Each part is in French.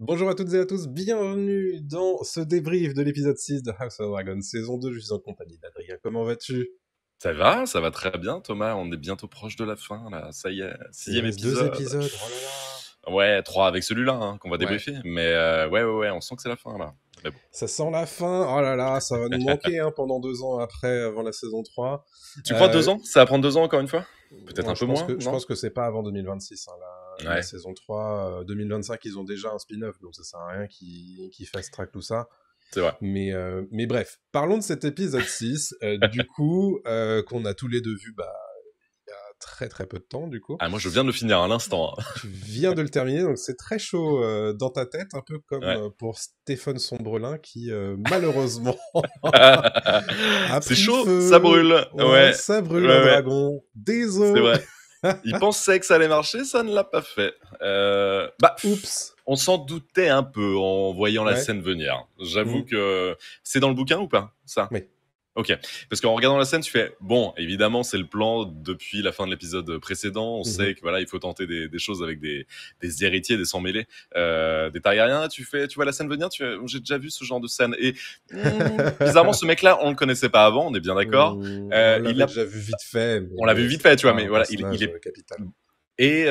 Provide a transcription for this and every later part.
Bonjour à toutes et à tous, bienvenue dans ce débrief de l'épisode 6 de House of Dragon, saison 2, je suis en compagnie d'Adrien, comment vas-tu? Ça va très bien Thomas, on est bientôt proche de la fin là, ça y est, Il 6e reste 2 épisode. épisodes, oh là là. Ouais, 3 avec celui-là qu'on va Ouais, débriefer, mais ouais, on sent que c'est la fin là. Mais bon. ça sent la fin, oh là là, ça va nous manquer pendant 2 ans après, avant la saison 3. Tu crois 2 ans? Ça va prendre 2 ans encore une fois? Peut-être Ouais, un peu moins, je non? pense que c'est pas avant 2026, la Ouais, saison 3, 2025 ils ont déjà un spin-off, donc ça sert à rien qu'ils fast track tout ça. c'est vrai. Mais bref, parlons de cet épisode 6, du coup, qu'on a tous les deux vu, très très peu de temps du coup. Ah, moi je viens de le finir à l'instant. Tu viens de le terminer, donc c'est très chaud dans ta tête, un peu comme Ouais. pour Stéphane Sombrelin qui malheureusement a C'est pris chaud, feu. ça brûle. Ouais, Ouais, ça brûle un ouais, dragon. c'est Désolé. vrai. Il pensait que ça allait marcher, ça ne l'a pas fait. Oups. On s'en doutait un peu en voyant la Ouais. scène venir. J'avoue Mhm. que c'est dans le bouquin ou pas, ça? Oui. Ok, parce qu'en regardant la scène, tu fais bon, évidemment, c'est le plan depuis la fin de l'épisode précédent. On sait que voilà, il faut tenter des choses avec des héritiers, des sang mêlés, des Targaryens. Tu vois la scène venir. J'ai déjà vu ce genre de scène. Et bizarrement, ce mec-là, on le connaissait pas avant. On est bien d'accord. On Il l'avait a, déjà vu vite fait, on mais l'avait vu vite c'était fait, tu vois. pas Mais un voilà, personnage il est capital. et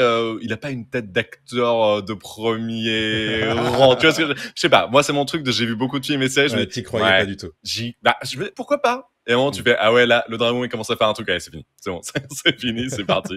il a pas une tête d'acteur de premier rang. Tu vois ce que je sais pas. Moi, c'est mon truc de j'ai vu beaucoup de films et séries. Je me Ouais, dis t'y croyais pas ouais, du tout. pourquoi pas. Et à un moment, tu Mm. fais ah ouais là, le dragon il commence à faire un truc. Allez, c'est fini. C'est bon, c'est fini, c'est parti.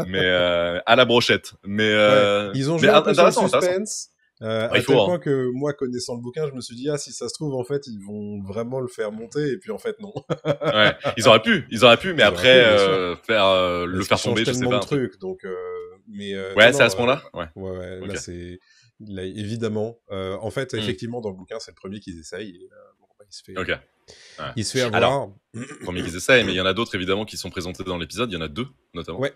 Mais à la brochette. Ouais, ils ont Mais joué un peu sur le intéressant. suspense, Ouais, à il faut tel hein. point que moi, connaissant le bouquin, je me suis dit, ah, si ça se trouve, en fait, ils vont vraiment le faire monter, et puis en fait, non. Ouais, ils auraient pu, mais Ils auraient après pu, bien sûr. le Parce qu'ils faire changent tomber, je sais tellement pas de un truc. trucs, donc, Ouais, c'est à non, ce moment-là. Ouais. ouais, ouais, là, Ok. là, évidemment, en fait, Hmm. effectivement, dans le bouquin, c'est le premier qu'ils essayent, et bon, bah, Ok. Ouais. il se fait Alors. avoir. Premier qu'ils essayent, mais il y en a d'autres évidemment qui sont présentés dans l'épisode. Il y en a deux notamment Ouais.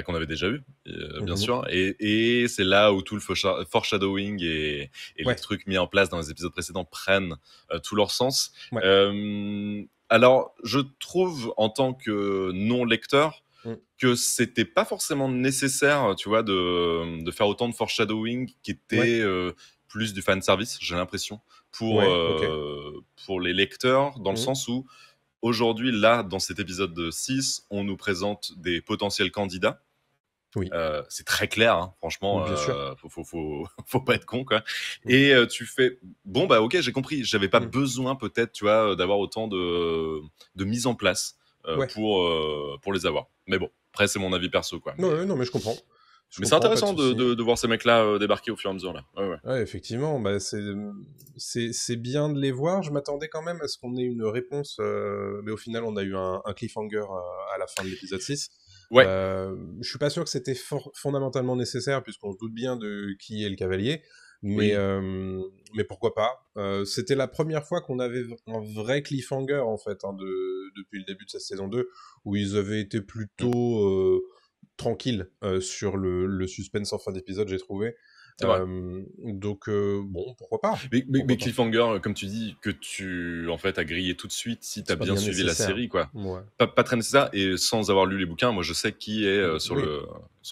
qu'on avait déjà vu, bien Mhm. sûr. Et c'est là où tout le foreshadowing et les Ouais, trucs mis en place dans les épisodes précédents prennent tout leur sens. ouais. Alors, je trouve en tant que non lecteur Mm. que c'était pas forcément nécessaire, tu vois, de faire autant de foreshadowing qui Ouais, était plus du fan service, j'ai l'impression, ouais, ok. pour les lecteurs, dans le Mm. sens où aujourd'hui, là, dans cet épisode de 6, on nous présente des potentiels candidats. Oui, C'est très clair, hein, franchement, bien sûr. faut pas être con, quoi. Mm. Et tu fais, bon, bah ok, j'ai compris, j'avais pas Mm. besoin peut-être, tu vois, d'avoir autant de mise en place Ouais. pour les avoir. Mais bon, après, c'est mon avis perso, quoi. Non, ouais, non, mais je comprends. Je Mais c'est comprends, pas de intéressant souci. de voir ces mecs-là débarquer au fur et à mesure, là. Ouais, ouais. Ouais, effectivement, bah c'est bien de les voir. Je m'attendais quand même à ce qu'on ait une réponse, mais au final, on a eu un cliffhanger à la fin de l'épisode 6. Ouais. Je suis pas sûr que c'était fondamentalement nécessaire, puisqu'on se doute bien de qui est le cavalier, Oui. mais pourquoi pas. C'était la première fois qu'on avait un vrai cliffhanger, en fait, depuis le début de cette saison 2, où ils avaient été Mm. plutôt tranquilles sur le suspense en fin d'épisode, j'ai trouvé. C'est vrai. Donc bon, pourquoi pas? Mais Pourquoi pas? cliffhanger, comme tu dis, que tu en fait as grillé tout de suite si t'as C'est pas bien bien suivi la nécessaire. série, quoi. Ouais. Pas très nécessaire et sans avoir lu les bouquins, moi je sais qui est Oui, sur le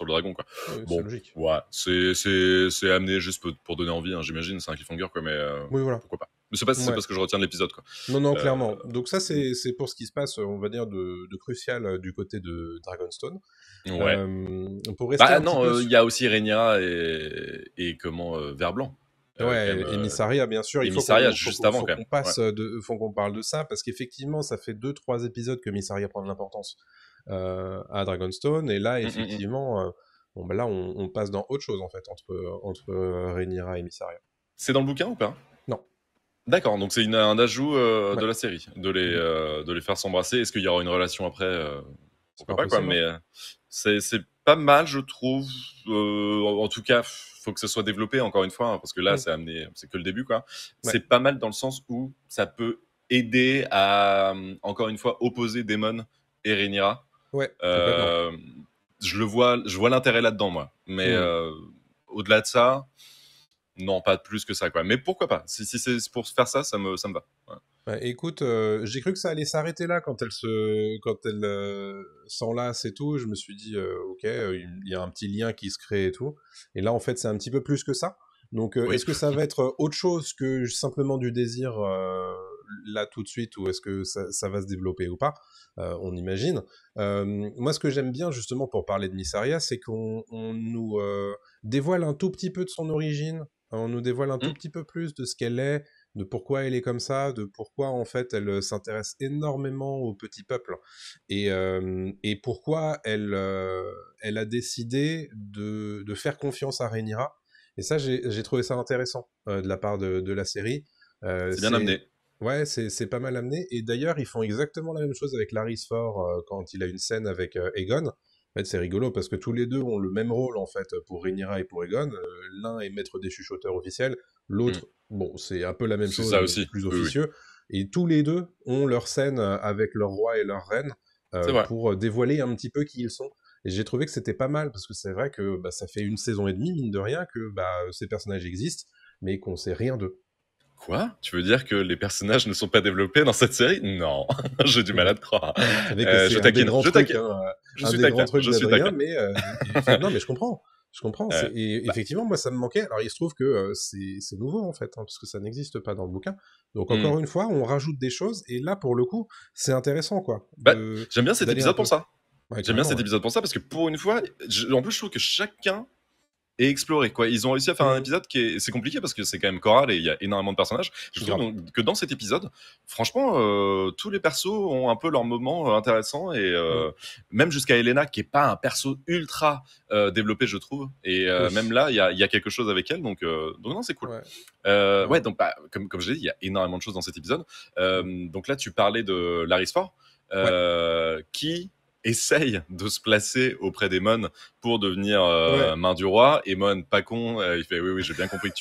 dragon, quoi. oui, c'est Bon, logique. ouais, c'est amené juste pour donner envie, hein, j'imagine, c'est un cliffhanger, quoi, mais Oui, voilà. pourquoi pas. Mais c'est pas Ouais. ce que je retiens de l'épisode, quoi. Non, non, Euh, clairement. Donc ça, c'est pour ce qui se passe, on va dire, de crucial du côté de Dragonstone. ouais. Pour rester Bah un petit peu non, il y a aussi Rhaenyra et comment Vert-Blanc, quand ouais, même, Emissaria, bien sûr, il faut Emissaria juste avant, quand même. Ouais. faut qu'on parle de ça, parce qu'effectivement, ça fait 2-3 épisodes que Emissaria prend de l'importance à Dragonstone, et là, Mm. effectivement, bon, bah là, on passe dans autre chose, en fait, entre Rhaenyra et Emissaria. C'est dans le bouquin ou pas? Non. D'accord, donc c'est un ajout de Ouais. la série, Mhm. de les faire s'embrasser. Est-ce qu'il y aura une relation après C'est pourquoi pas pas, quoi, impossible, hein. mais c'est pas mal, je trouve. En tout cas, faut que ce soit développé, encore une fois, hein, parce que là, Mm. c'est amené, c'est que le début, quoi. Ouais. C'est pas mal dans le sens où ça peut aider à, encore une fois, opposer Daemon et Rhaenyra. Ouais, complètement. Euh, je vois l'intérêt là-dedans, moi. Mais Mm. au-delà de ça, non, pas plus que ça, quoi. Mais pourquoi pas? Si c'est pour faire ça, ça me va. Ouais. Ouais, écoute, j'ai cru que ça allait s'arrêter là quand elle s'enlace et tout. Je me suis dit, ok, il y a un petit lien qui se crée et tout. Et là, en fait, c'est un petit peu plus que ça. Donc, Oui. est-ce que ça va être autre chose que simplement du désir là tout de suite, ou est-ce que ça va se développer ou pas? On imagine. Moi, ce que j'aime bien justement pour parler de Missaria, c'est qu'on nous dévoile un tout petit peu de son origine, on nous dévoile un tout Hmm. petit peu plus de ce qu'elle est, de pourquoi elle est comme ça, de pourquoi en fait elle s'intéresse énormément au petit peuple, et pourquoi elle a décidé de faire confiance à Rhaenyra. Et ça, j'ai trouvé ça intéressant de la part de la série. C'est bien C'est amené. Ouais, c'est pas mal amené. Et d'ailleurs, ils font exactement la même chose avec Larys Ford quand il a une scène avec Aegon. En fait, c'est rigolo parce que tous les deux ont le même rôle en fait pour Rhaenyra et pour Aegon. L'un est maître des chuchoteurs officiels, Hmm. l'autre, bon, c'est un peu la même C'est chose ça mais aussi. plus Oui, oui. officieux. Et tous les deux ont leur scène avec leur roi et leur reine C'est vrai. pour dévoiler un petit peu qui ils sont. Et j'ai trouvé que c'était pas mal parce que c'est vrai que bah, ça fait une saison et demie, mine de rien, que bah, ces personnages existent, mais qu'on sait rien d'eux. Quoi? Tu veux dire que les personnages ne sont pas développés dans cette série? Non, j'ai du mal à te croire. Vous savez que c'est Je un des taquine, grands je trucs, taquine, hein, je un suis des grands taquin, trucs je suis d'Adrien, taquin. mais non, mais je comprends. Je comprends. Et Bah, effectivement, moi, ça me manquait. Alors, il se trouve que c'est nouveau, en fait, hein, parce que ça n'existe pas dans le bouquin. Donc, hmm. encore une fois, on rajoute des choses, et là, pour le coup, c'est intéressant, quoi, Bah, j'aime bien cet d'aller un épisode pour peu. ça. Ouais, J'aime bien carrément, cet ouais. épisode pour ça parce que pour une fois, en plus, je trouve que chacun est exploré, quoi. Ils ont réussi à faire un Mhm. épisode qui est, c'est compliqué parce que c'est quand même choral et il y a énormément de personnages. Je trouve Grave. que dans cet épisode, franchement, tous les persos ont un peu leur moment intéressant et Mhm. même jusqu'à Elena qui est pas un perso ultra développé, je trouve. Et même Oui. là, il y a quelque chose avec elle, donc non, c'est cool. Ouais. Ouais, Ouais. donc bah, comme je l'ai dit, il y a énormément de choses dans cet épisode. Mhm. Donc là, tu parlais de Larys Ford, Ouais. qui essaye de se placer auprès d'Aemon pour devenir Ouais. main du roi. Aemon, pas con, il fait oui, oui, j'ai bien compris que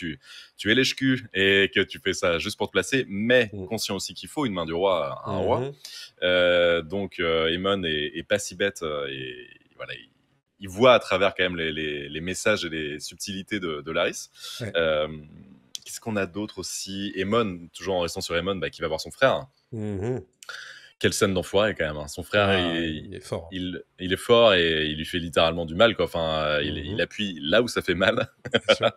tu es lèche-cul et que tu fais ça juste pour te placer, mais Mhm. conscient aussi qu'il faut une main du roi à un roi. Mhm. Donc Aemon est pas si bête et voilà, il voit à travers quand même les messages et les subtilités de Larys. Ouais. Euh, Qu'est-ce qu'on a d'autre aussi? Aemon, toujours en restant sur Aemon, bah, qui va voir son frère. Mhm. Quelle scène d'enfoiré quand même, hein. Son frère, Ah, il est fort. il est fort et il lui fait littéralement du mal, quoi. Enfin, il Mhm. appuie là où ça fait mal. C'est sûr.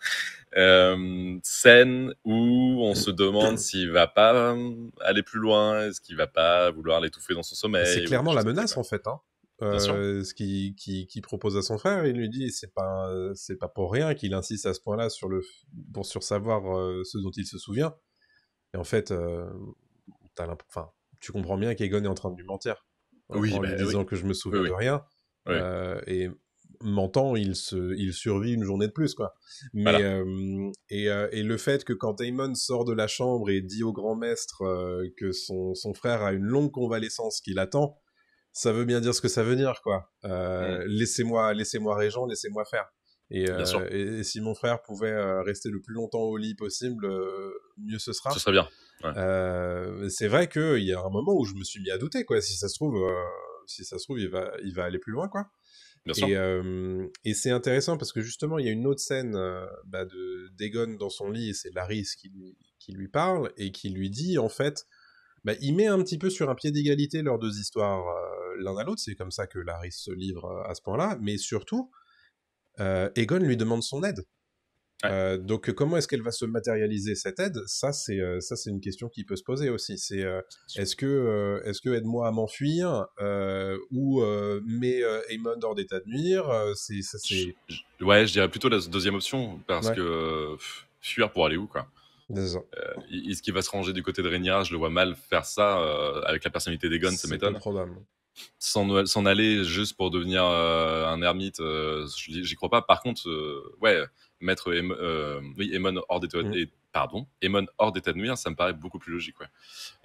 Scène où on se demande s'il va pas aller plus loin, est-ce qu'il va pas vouloir l'étouffer dans son Bah, c'est sommeil ou des clairement la choses comme ça, menace quoi. en fait, hein. Bien sûr. Ce qui propose à son frère, il lui dit c'est pas pour rien qu'il insiste à ce point-là sur savoir ce dont il se souvient. Et en fait, enfin, tu comprends bien qu'Egon est en train de lui mentir Oui, en bah lui oui. disant que je me Oui, souviens de oui. rien. Oui. Et mentant, il survit une journée de plus, quoi. Mais Voilà. et le fait que quand Aemon sort de la chambre et dit au grand maître que son frère a une longue convalescence qui l'attend, ça veut bien dire ce que ça veut dire, quoi. Mm. Laissez-moi régent, laissez-moi faire. Bien sûr. Et si mon frère pouvait rester le plus longtemps au lit possible, mieux ce Ce sera. serait bien. Ouais. C'est vrai qu'il y a un moment où je me suis mis à douter, quoi. Si ça se trouve, il va aller plus loin, quoi. Bien sûr. Et c'est intéressant parce que justement, il y a une autre scène d'Egon dans son lit, et c'est Larys qui lui parle et qui lui dit, en fait, bah, il met un petit peu sur un pied d'égalité leurs deux histoires l'un à l'autre. C'est comme ça que Larys se livre à ce point-là. Mais surtout, Aegon lui demande son aide. Ouais. Donc comment est-ce qu'elle va se matérialiser cette aide? Ça c'est une question qui peut se poser aussi. C'est est-ce que aide-moi à m'enfuir ou mets Aemon hors d'état de nuire? Ouais, je dirais plutôt la deuxième option parce Ouais, que fuir pour aller où, quoi. c'est ça. Est-ce qu'il va se ranger du côté de Rhaenyra? Je le vois mal faire ça avec la personnalité d'Aegon, ça C'est peu m'étonne. probable. S'en aller juste pour devenir un ermite, j'y crois pas. Par contre, ouais, mettre oui, Aemon hors d'état Mm. pardon, Aemon hors d'état de nuire, ça me paraît beaucoup plus logique, ouais.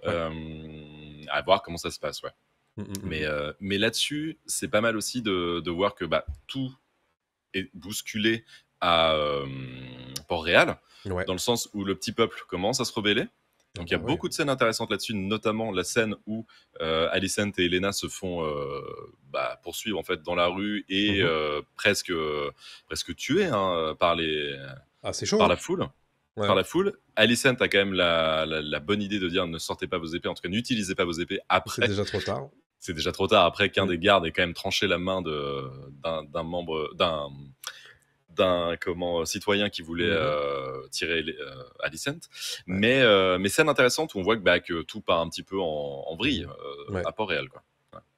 Ouais. À voir comment ça se passe, ouais. Mm, mm, Mais là-dessus, c'est pas mal aussi de voir que bah, tout est bousculé à Port-Réal, Ouais. dans le sens où le petit peuple commence à se rebeller. Ah Donc il y bah a ouais. beaucoup de scènes intéressantes là-dessus, notamment la scène où Alicent et Elena se font poursuivre en fait dans la rue et Mhm. presque tuer hein, Ah, c'est chaud, par hein? la foule. Par Ouais. la foule. Alicent a quand même la bonne idée de dire ne sortez pas vos épées, en tout cas n'utilisez pas vos épées C'est après. déjà trop tard. C'est déjà trop tard après qu'un Mm. des gardes ait quand même tranché la main d'un membre d'un citoyen qui voulait tirer Alicent, mais scène intéressante où on voit que tout part un petit peu en vrille à Port-Réal, quoi.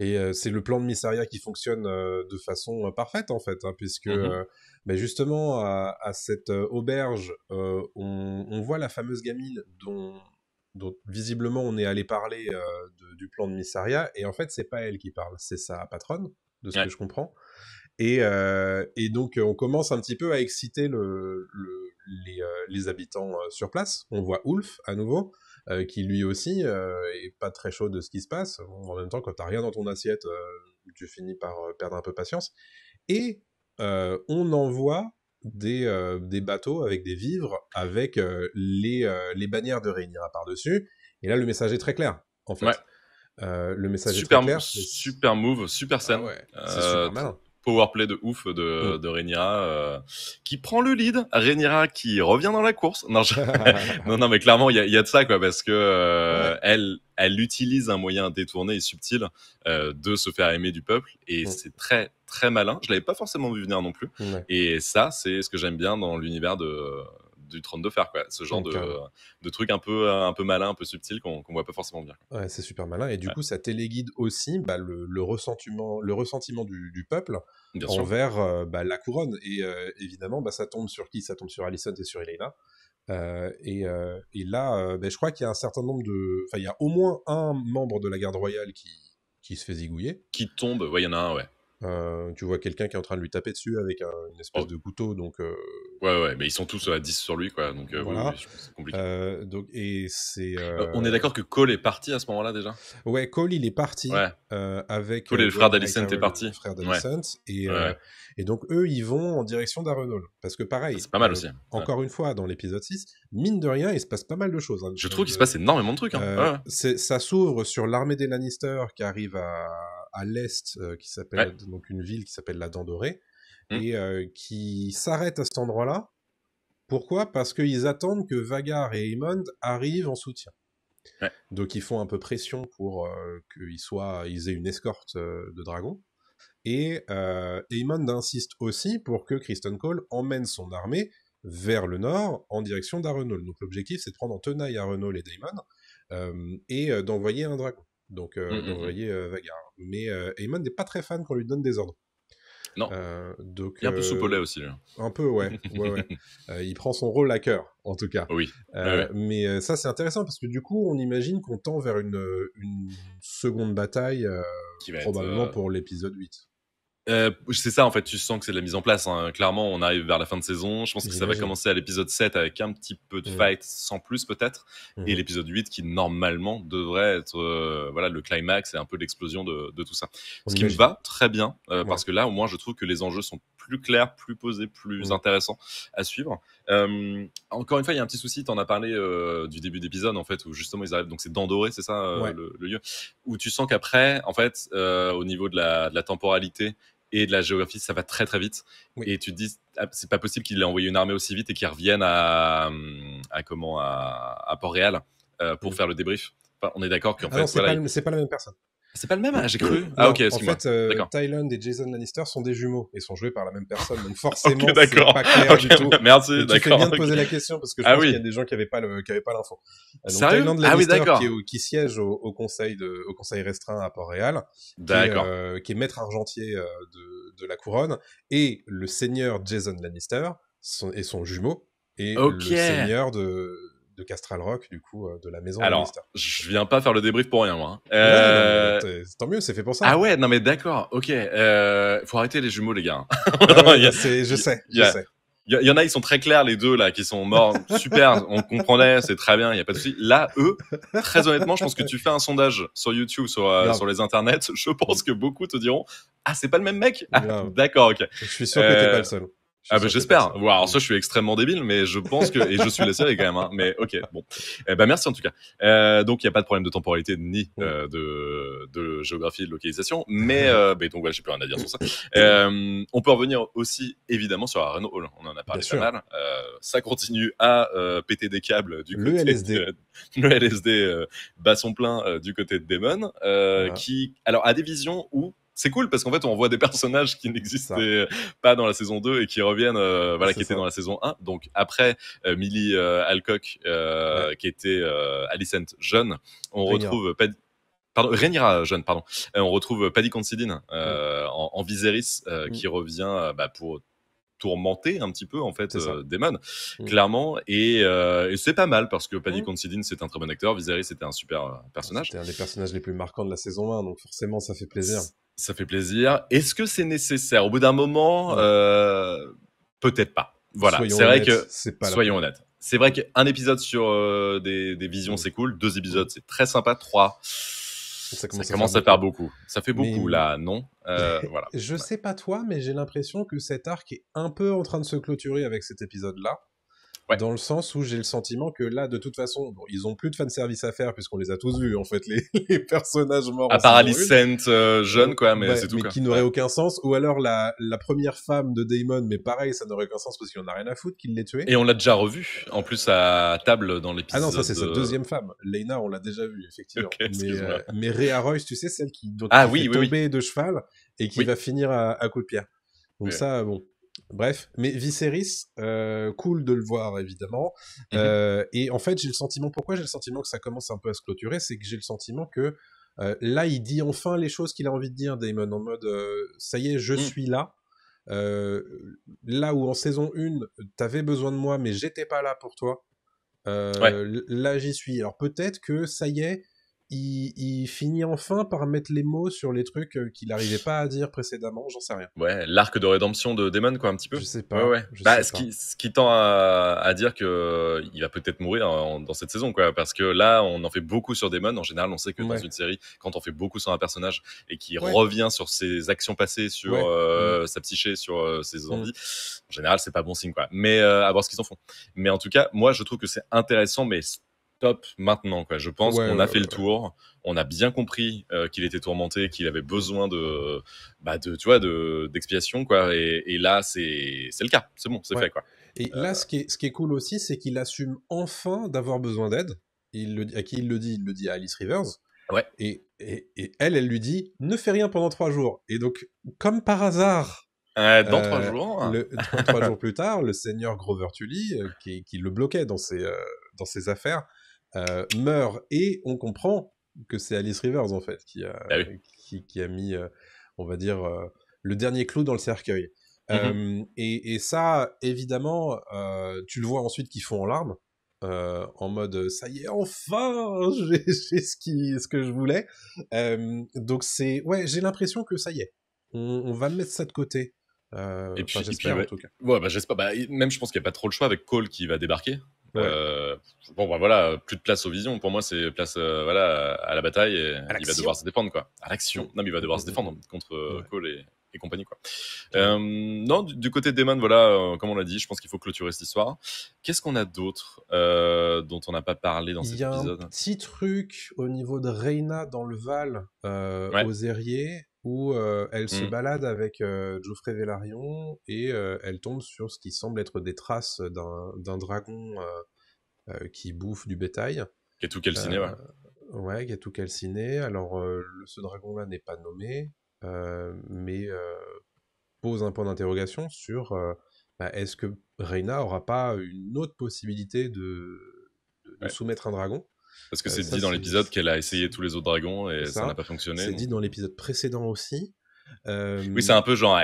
Et c'est le plan de Mysaria qui fonctionne de façon parfaite en fait, hein, puisque justement à cette auberge, on voit la fameuse gamine dont visiblement on est allé parler du plan de Mysaria, et en fait c'est pas elle qui parle, c'est sa patronne, de ce que je comprends. Et donc on commence un petit peu à exciter les habitants sur place. On voit Ulf à nouveau, qui lui aussi est pas très chaud de ce qui se passe. Bon, en même temps, quand t'as rien dans ton assiette, tu finis par perdre un peu patience. Et on envoie des bateaux avec des vivres, avec les bannières de Rhaenyra par-dessus. Et là, le message est très clair, en fait. Le message est très clair. Super move, super scène. Ah ouais, c'est super malin. Powerplay de ouf de Rhaenyra qui prend le lead, Rhaenyra qui revient dans la course. Non, non, mais clairement il y a de ça, quoi, parce que elle utilise un moyen détourné et subtil de se faire aimer du peuple, et c'est très très malin. Je l'avais pas forcément vu venir non plus, et ça c'est ce que j'aime bien dans l'univers du Trône de Fer, quoi. Ce genre de truc un peu malin, un peu subtil qu'on voit pas forcément bien. Ouais, c'est super malin, et du coup ça téléguide aussi le ressentiment du peuple envers la couronne, et évidemment ça tombe sur qui? Ça tombe sur Alicent et sur Elaena, et là je crois qu'il y a un certain nombre il y a au moins un membre de la garde royale qui se fait zigouiller. Qui tombe, il y en a un, tu vois quelqu'un qui est en train de lui taper dessus avec une espèce de couteau, donc mais ils sont tous à 10 sur lui, quoi, donc voilà. oui, c'est compliqué. Donc, et c'est on est d'accord que Cole est parti à ce moment-là déjà? Ouais, Cole il est parti avec Cole et le frère d'Alicent est parti. Le frère d'Alicent, et donc eux ils vont en direction d'Arenol, parce que pareil, c'est pas mal aussi. Encore une fois dans l'épisode 6, mine de rien il se passe pas mal de choses, hein. Je trouve qu'il se passe énormément de trucs, hein. Ça s'ouvre sur l'armée des Lannister qui arrive à l'est, qui s'appelle donc une ville qui s'appelle la Dent Dorée, et qui s'arrête à cet endroit-là. Pourquoi? Parce qu'ils attendent que Vhagar et Aemond arrivent en soutien. Donc ils font un peu pression pour qu'ils aient une escorte de dragons. Et Aemond insiste aussi pour que Criston Cole emmène son armée vers le nord en direction d'Arenol. Donc l'objectif c'est de prendre en tenaille Arenol et Daemon, et d'envoyer un dragon. Donc d'envoyer Vhagar. Mais Aemond n'est pas très fan qu'on lui donne des ordres. Non. Donc, il est un peu soupolé aussi. Lui. Un peu, ouais. Il prend son rôle à cœur, en tout cas. Oui. Mais ça, c'est intéressant parce que du coup, on imagine qu'on tend vers une seconde bataille, qui va probablement pour l'épisode 8. C'est ça, en fait, tu sens que c'est de la mise en place, hein. Clairement, on arrive vers la fin de saison. Je pense que ça va commencer à l'épisode 7 avec un petit peu de fight, sans plus peut-être. Et l'épisode 8 qui, normalement, devrait être le climax et un peu l'explosion de tout ça. Ce qui me va très bien, parce que là, au moins, je trouve que les enjeux sont plus clairs, plus posés, plus intéressants à suivre. Encore une fois, il y a un petit souci, t'en as parlé du début d'épisode, en fait, où justement, ils arrivent, donc c'est Dent Dorée, c'est ça, le lieu, où tu sens qu'après, en fait, au niveau de la temporalité, et de la géographie, ça va très très vite. Et tu te dis, c'est pas possible qu'il ait envoyé une armée aussi vite et qu'il revienne à Port-Réal pour faire le débrief. Enfin, on est d'accord qu'en fait, c'est pas la même personne. C'est pas le même, j'ai cru. Ok, excuse-moi. En fait, Tyland et Jason Lannister sont des jumeaux et sont joués par la même personne, donc forcément, c'est pas clair du tout. Merci, d'accord. Tu fais bien de poser la question parce que je pense qu'il y a des gens qui avaient pas l'info. Donc Tyland Lannister qui siège au conseil restreint à Port-Réal, qui est maître argentier de la couronne, et le seigneur Jason Lannister et son jumeau, et le seigneur de Castral Rock, du coup, de la maison Lannister. Je viens pas faire le débrief pour rien, moi. Tant mieux, c'est fait pour ça. Ah ouais, non mais d'accord, ok. Faut arrêter les jumeaux, les gars. Je sais. Il y en a, ils sont très clairs, les deux, là, qui sont morts. Super, on comprenait, c'est très bien, il n'y a pas de souci. Là, eux, très honnêtement, je pense que tu fais un sondage sur YouTube, sur les internets, je pense que beaucoup te diront, ah, c'est pas le même mec? D'accord, ok. Je suis sûr que t'es pas le seul. J'espère. Alors ça, je suis extrêmement débile, mais je pense que, et je suis la série quand même, hein. Mais ok, bon. Merci en tout cas. Donc il y a pas de problème de temporalité ni de géographie et de localisation, mais donc voilà, j'ai plus rien à dire sur ça. On peut revenir aussi évidemment sur Arenol Hall. On en a parlé pas mal. Ça continue à péter des câbles du côté le LSD bat son plein du côté de Daemon, qui alors a des visions où c'est cool parce qu'en fait, on voit des personnages qui C'est ça. n'existaient pas dans la saison 2 et qui reviennent, voilà, C'est qui étaient ça. dans la saison 1. Donc après Millie Alcock, Ouais. qui était Alicent jeune, on Rhaenyra. retrouve pardon, Rhaenyra jeune, pardon. On retrouve Paddy Considine Mm. en Viserys, Mm. qui revient pour tourmenter un petit peu en fait C'est ça. Daemon, Mm. clairement, et c'est pas mal parce que Paddy Mm. Considine c'est un très bon acteur, Viserys c'était un super personnage. C'était un des personnages les plus marquants de la saison 1, donc forcément ça fait plaisir. Ça fait plaisir. Est-ce que c'est nécessaire au bout d'un moment? Non. Peut-être pas. Voilà, Soyons c'est vrai honnêtes, que c'est pas la soyons peine. honnêtes. C'est vrai qu'un épisode sur des visions, Mm. c'est cool. 2 Mm. épisodes, c'est très sympa. 3, Ça ça commence commence à à faire faire beaucoup. beaucoup. Ça fait Mais beaucoup là, non? Voilà. je sais pas toi, mais j'ai l'impression que cet arc est un peu en train de se clôturer avec cet épisode-là. Ouais. Dans le sens où j'ai le sentiment que là, de toute façon, bon, ils ont plus de fanservice à faire puisqu'on les a tous vus, en fait, les personnages morts À en part saison 1. Alicent jeune, quoi, mais Ouais, c'est tout, mais quoi. qui n'aurait Ouais. aucun sens. Ou alors la première femme de Daemon, mais pareil, ça n'aurait aucun sens parce qu'il en a rien à foutre qu'il l'ait tué. Et on l'a déjà revu, en plus à table dans l'épisode. Ah non, ça c'est sa deuxième femme. Lena, on l'a déjà vu, effectivement. Ok, excuse-moi. Mais Rhea Royce, tu sais, celle donc, Ah qui oui, fait oui, oui. tomber de cheval et qui Oui. va finir à coups de pierre. Donc Oui. ça, bon. Bref, mais Viserys, cool de le voir, évidemment. Et en fait, pourquoi j'ai le sentiment que ça commence un peu à se clôturer, c'est que j'ai le sentiment que là, il dit enfin les choses qu'il a envie de dire, Daemon, en mode, ça y est, je suis là. Là où en saison 1, t'avais besoin de moi, mais j'étais pas là pour toi. Là, j'y suis. Alors peut-être que ça y est, il finit enfin par mettre les mots sur les trucs qu'il n'arrivait pas à dire précédemment, j'en sais rien. Ouais, l'arc de rédemption de Daemon, quoi, un petit peu. Je sais Ouais, pas, ouais. je Bah, sais pas. ce qui tend à dire que il va peut-être mourir dans cette saison, quoi, parce que là, on en fait beaucoup sur Daemon. En général, on sait que dans Ouais. une série, quand on fait beaucoup sur un personnage et qui Ouais. revient sur ses actions passées, sur Ouais. sa psyché, sur ses envies, en général, c'est pas bon signe, quoi. Mais à voir ce qu'ils en font. Mais en tout cas, moi, je trouve que c'est intéressant, mais stop maintenant, quoi. Je pense qu'on a fait le tour. On a bien compris qu'il était tourmenté, qu'il avait besoin tu vois, d'expiation, quoi. Et là, c'est le cas. C'est bon, c'est fait, quoi. Et là, ce qui est cool aussi, c'est qu'il assume enfin d'avoir besoin d'aide. À qui il le dit à Alice Rivers. Ouais. Et elle lui dit, ne fais rien pendant 3 jours. Et donc, comme par hasard, Dans 3 jours. 3 jours plus tard, le seigneur Grover Tully, qui le bloquait dans ses affaires, meurt. Et on comprend que c'est Alice Rivers, en fait, qui a mis, on va dire, le dernier clou dans le cercueil. Et ça, évidemment, tu le vois ensuite qu'ils font en larmes, en mode ça y est, enfin, j'ai ce que je voulais. Donc j'ai l'impression que ça y est, on va mettre ça de côté. Et puis, J'espère, en tout cas. Ouais, j'espère. Même, je pense qu'il n'y a pas trop le choix avec Cole qui va débarquer. Ouais. Bon, voilà, plus de place aux visions. Pour moi, c'est place à la bataille et il va devoir se défendre, quoi. À l'action. Non, mais il va devoir se défendre contre Cole et compagnie, quoi. Non, du côté de Daemon, voilà, comme on l'a dit, je pense qu'il faut clôturer cette histoire. Qu'est-ce qu'on a d'autre dont on n'a pas parlé dans cet épisode? Il y a un petit truc au niveau de Rhaena dans le Val, aux Airiers, où elle se balade avec Joffrey Velaryon et elle tombe sur ce qui semble être des traces d'un dragon qui bouffe du bétail. Qui est tout calciné, ouais. Ouais, qui est tout calciné. Alors, ce dragon-là n'est pas nommé, mais pose un point d'interrogation sur est-ce que Rhaena aura pas une autre possibilité de soumettre un dragon? Parce que c'est dit dans l'épisode qu'elle a essayé tous les autres dragons et ça n'a pas fonctionné. C'est dit dans l'épisode précédent aussi. Oui, c'est un peu genre,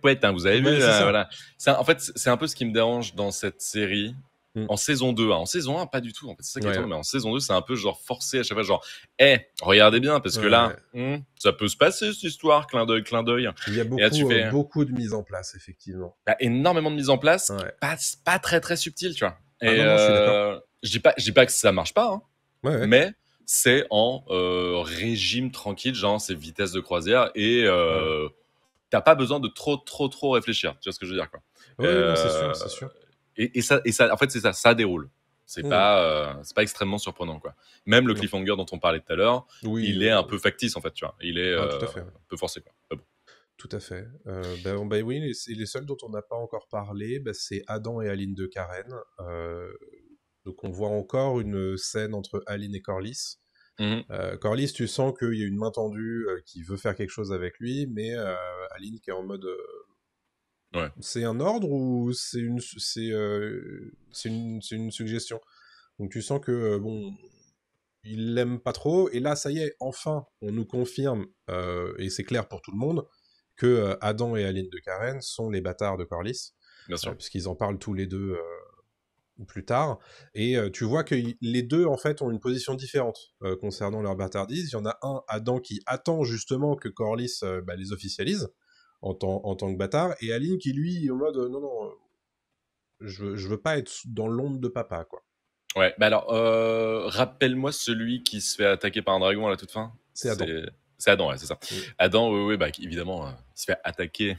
pouet, hein, vous avez vu, voilà. En fait, c'est un peu ce qui me dérange dans cette série. En saison 2, en saison 1, pas du tout. En fait, c'est ça qui est étonnant, mais en saison 2, c'est un peu genre forcé à chaque fois, genre, regardez bien, parce que là, ça peut se passer cette histoire, clin d'œil. Il y a beaucoup de mise en place, effectivement. Énormément de mise en place, pas très très subtil, tu vois. Et non, je suis d'accord. Je dis pas que ça marche pas, hein, ouais. Mais c'est en régime tranquille, genre c'est vitesse de croisière et t'as pas besoin de trop réfléchir. Tu vois ce que je veux dire, quoi. Non, c'est sûr. Et ça, en fait, c'est ça déroule. C'est pas extrêmement surprenant, quoi. Même le cliffhanger dont on parlait tout à l'heure, il est un peu factice, en fait, tu vois. Il est tout à fait, un peu forcé, quoi. Bon. Tout à fait. Oui, les seuls dont on n'a pas encore parlé, c'est Adam et Aline de Karen. Donc on voit encore une scène entre Aline et Corlys. Mhm. Corlys, tu sens qu'il y a une main tendue qui veut faire quelque chose avec lui, mais Aline qui est en mode Ouais. c'est un ordre ou c'est une suggestion. Donc tu sens que bon, il l'aime pas trop. Et là, ça y est, enfin, on nous confirme et c'est clair pour tout le monde que Adam et Aline de Karen sont les bâtards de Corlys, Bien sûr. puisqu'ils en parlent tous les deux plus tard. Et tu vois que les deux, en fait, ont une position différente concernant leur bâtardise. Il y en a un, Adam, qui attend justement que Corlys les officialise en tant que bâtard, et Aline qui, lui, est en mode non, non, je veux pas être dans l'ombre de papa, quoi. Ouais, bah alors, rappelle-moi celui qui se fait attaquer par un dragon à la toute fin. C'est Adam. C'est Adam, ouais, c'est ça. Mm. Adam, oui, bah, évidemment, il se fait attaquer,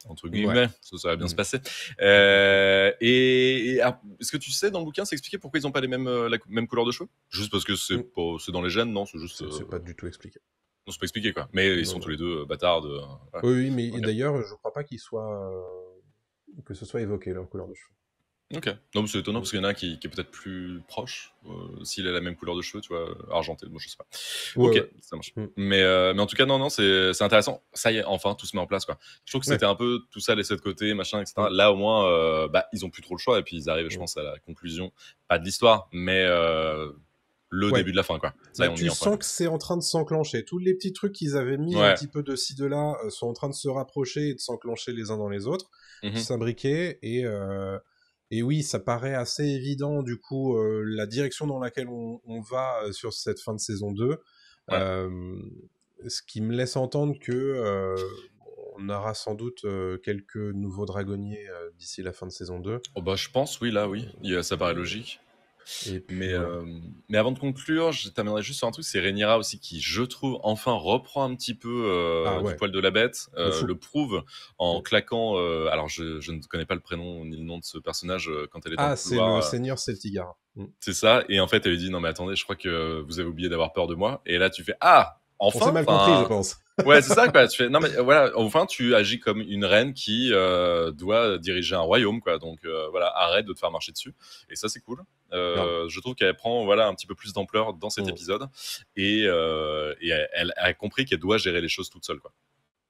entre guillemets, Ouais. ça va bien se passer. Complètement. Est-ce que tu sais, dans le bouquin, c'est expliqué pourquoi ils n'ont pas les mêmes, la même couleur de cheveux? Juste parce que Mm. c'est dans les gènes, non? C'est juste. C'est pas du tout expliqué. Non, c'est pas expliqué, quoi. Mais ils Non, sont tous non. les deux bâtards de. Ouais. Oui, oui, mais Ok. d'ailleurs, je crois pas que ce soit évoqué, leur couleur de cheveux. Ok. Non, mais c'est étonnant Mm. parce qu'il y en a un qui est peut-être plus proche, s'il a la même couleur de cheveux, tu vois, argenté. Bon, je sais pas. Ouais, Ok, ouais. ça marche. Mm. Mais en tout cas, non, c'est intéressant. Ça y est, enfin, tout se met en place, quoi. Je trouve que Ouais. c'était un peu tout ça laissé de côté, machin, etc. Mm. Là, au moins, ils ont plus trop le choix et puis ils arrivent, je Mm. pense, à la conclusion, pas de l'histoire, mais le Ouais. début de la fin, quoi. Ça y Bah, est, on y tu est enfin, sens quoi. que c'est en train de s'enclencher. Tous les petits trucs qu'ils avaient mis un Ouais. petit peu de ci, de là, sont en train de se rapprocher et de s'enclencher les uns dans les autres, Mhm. s'imbriquer, et oui, ça paraît assez évident, du coup, la direction dans laquelle on va sur cette fin de saison 2, Ouais. ce qui me laisse entendre que on aura sans doute quelques nouveaux dragonniers d'ici la fin de saison 2. Oh, bah, je pense, oui, là, oui. Ça paraît logique. Et puis Mais, voilà. mais avant de conclure, je t'amènerai juste sur un truc, c'est Rhaenyra aussi qui, je trouve, enfin reprend un petit peu Ah du ouais, poil de la bête, de fou. le prouve en Mm. claquant. Alors, je ne connais pas le prénom ni le nom de ce personnage quand elle est dans le Ah, c'est le couloir. seigneur Celtigar. Mm. C'est ça. Et en fait, elle lui dit non mais attendez, je crois que vous avez oublié d'avoir peur de moi. Et là, tu fais ah On s'est enfin. mal compris, je Enfin, pense. ouais, c'est ça, quoi. Tu fais, non, mais voilà, enfin, tu agis comme une reine qui doit diriger un royaume, quoi. Donc, voilà, arrête de te faire marcher dessus. Et ça, c'est cool. Grave. Je trouve qu'elle prend, voilà, un petit peu plus d'ampleur dans cet Mm. épisode. Et elle a compris qu'elle doit gérer les choses toute seule, quoi.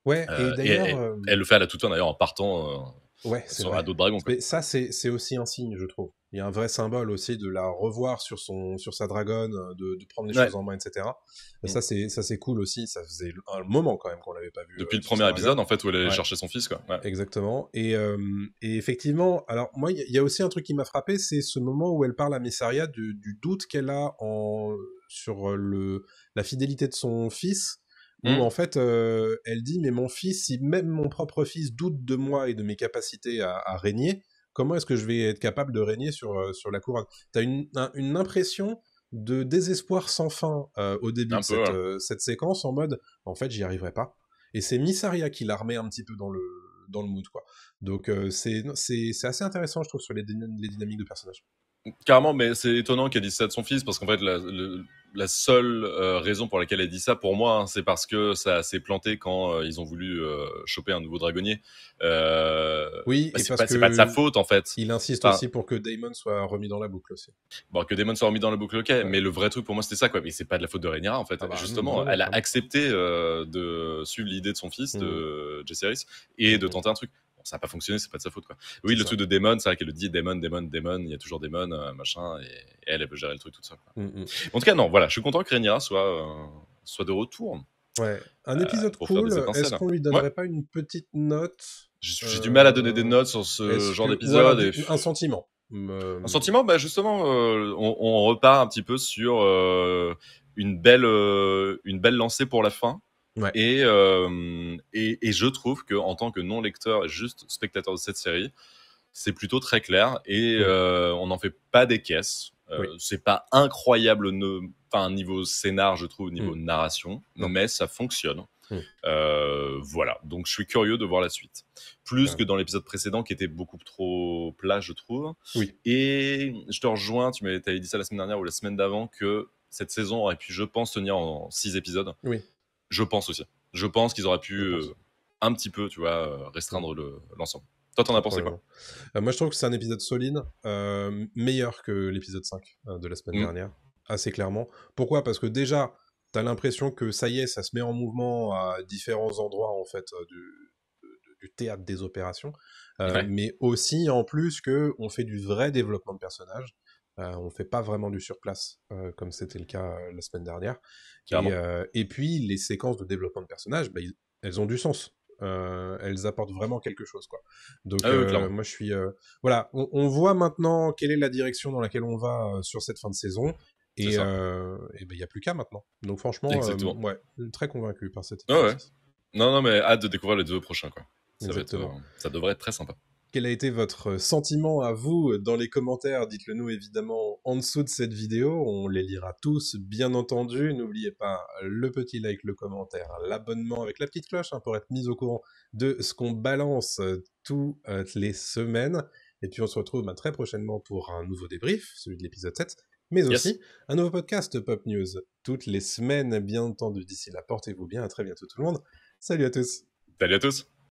Ouais, et Et d'ailleurs, elle le fait à la toute fin, d'ailleurs, en partant ouais, c'est à vrai. d'autres dragons, quoi. Mais ça, c'est aussi un signe, je trouve. Il y a un vrai symbole aussi de la revoir sur sa dragonne, de prendre les Ouais. choses en main, etc. Et Mm. ça, c'est cool aussi. Ça faisait un moment quand même qu'on l'avait pas vu Depuis le sur premier sa épisode, dragonne. en fait, où elle allait Ouais, chercher son fils, quoi. Ouais. exactement. Et effectivement, alors moi, il y a aussi un truc qui m'a frappé, c'est ce moment où elle parle à Messaria du doute qu'elle a sur la fidélité de son fils. Où Mm. en fait, elle dit, mais mon fils, si même mon propre fils doute de moi et de mes capacités à régner, comment est-ce que je vais être capable de régner sur la couronne? T'as une impression de désespoir sans fin au début de Un peu, ouais. cette séquence, en mode, en fait, j'y arriverai pas. Et c'est Missaria qui la remet un petit peu dans le mood, quoi. Donc c'est assez intéressant, je trouve, sur les dynamiques de personnages. Carrément, mais c'est étonnant qu'elle dise ça de son fils, parce qu'en fait, la seule raison pour laquelle elle dit ça, pour moi, hein, c'est parce que ça s'est planté quand ils ont voulu choper un nouveau dragonnier. Oui, et parce C'est pas de sa que faute, en fait. il insiste Enfin, aussi pour que Daemon soit remis dans la boucle aussi. bon, que Daemon soit remis dans le boucle, ok, Ouais. mais le vrai truc pour moi, c'était ça, quoi. Mais c'est pas de la faute de Rhaenyra, en fait. Ah bah non, Justement, non, elle a clairement. accepté de suivre l'idée de son fils, Mm, de Jaehaerys, et de mm. tenter un truc. Bon, ça n'a pas fonctionné, c'est pas de sa faute, quoi. Oui, C'est le ça. truc de Daemon, c'est vrai qu'elle le dit, Daemon, il y a toujours Daemon, machin, et elle peut gérer le truc toute seule, quoi. Mm, mm. En tout cas, non, voilà, je suis content que Rhaenyra soit de retour Ouais. Un épisode pour faire des cool. Est-ce étincelles. qu'on lui Ouais, donnerait pas une petite note j'ai du mal à donner des notes sur ce Est-ce genre que ou alors d'épisode. un sentiment? Un sentiment, bah justement, on repart un petit peu sur une belle lancée pour la fin. Ouais. Et je trouve que en tant que non lecteur et juste spectateur de cette série, c'est plutôt très clair et Mm. on n'en fait pas des caisses. Oui. C'est pas incroyable enfin, niveau scénar, je trouve, niveau Mm. narration, Non. mais ça fonctionne. Mm. Voilà, donc je suis curieux de voir la suite. Plus que Carrément. dans l'épisode précédent qui était beaucoup trop plat, je trouve. Oui. Et je te rejoins, t'avais dit ça la semaine dernière ou la semaine d'avant, que cette saison aurait pu, je pense, tenir en 6 épisodes. Oui. Je pense aussi. Je pense qu'ils auraient pu Je pense. un petit peu, tu vois, Mm. restreindre l'ensemble. Toi, t'en as pensé quoi? Probablement. Moi, je trouve que c'est un épisode solide, meilleur que l'épisode 5 de la semaine Mm. dernière. assez clairement. Pourquoi? Parce que déjà, t'as l'impression que ça y est, ça se met en mouvement à différents endroits en fait du théâtre des opérations, Ouais, mais aussi en plus que on fait du vrai développement de personnages. On fait pas vraiment du surplace comme c'était le cas la semaine dernière. carrément. Et puis les séquences de développement de personnages, bah, elles ont du sens. Elles apportent vraiment quelque chose, quoi. Donc Ah oui, clairement. moi je suis voilà, on voit maintenant quelle est la direction dans laquelle on va sur cette fin de saison. C'est Et ça. ben il y a plus qu'à maintenant. Donc franchement, Exactement. ouais, très convaincu par cet Ouais, épisode ouais. 6. Non, non, mais hâte de découvrir les 2 prochains, quoi. Exactement. Ça devrait être très sympa. Quel a été votre sentiment à vous dans les commentaires? Dites-le nous évidemment en dessous de cette vidéo. On les lira tous, bien entendu. N'oubliez pas le petit like, le commentaire, l'abonnement avec la petite cloche pour être mis au courant de ce qu'on balance toutes les semaines. Et puis on se retrouve très prochainement pour un nouveau débrief, celui de l'épisode 7, mais Yes. aussi un nouveau podcast Pop News toutes les semaines, bien entendu. D'ici là, portez-vous bien. À très bientôt tout le monde. Salut à tous. Salut à tous.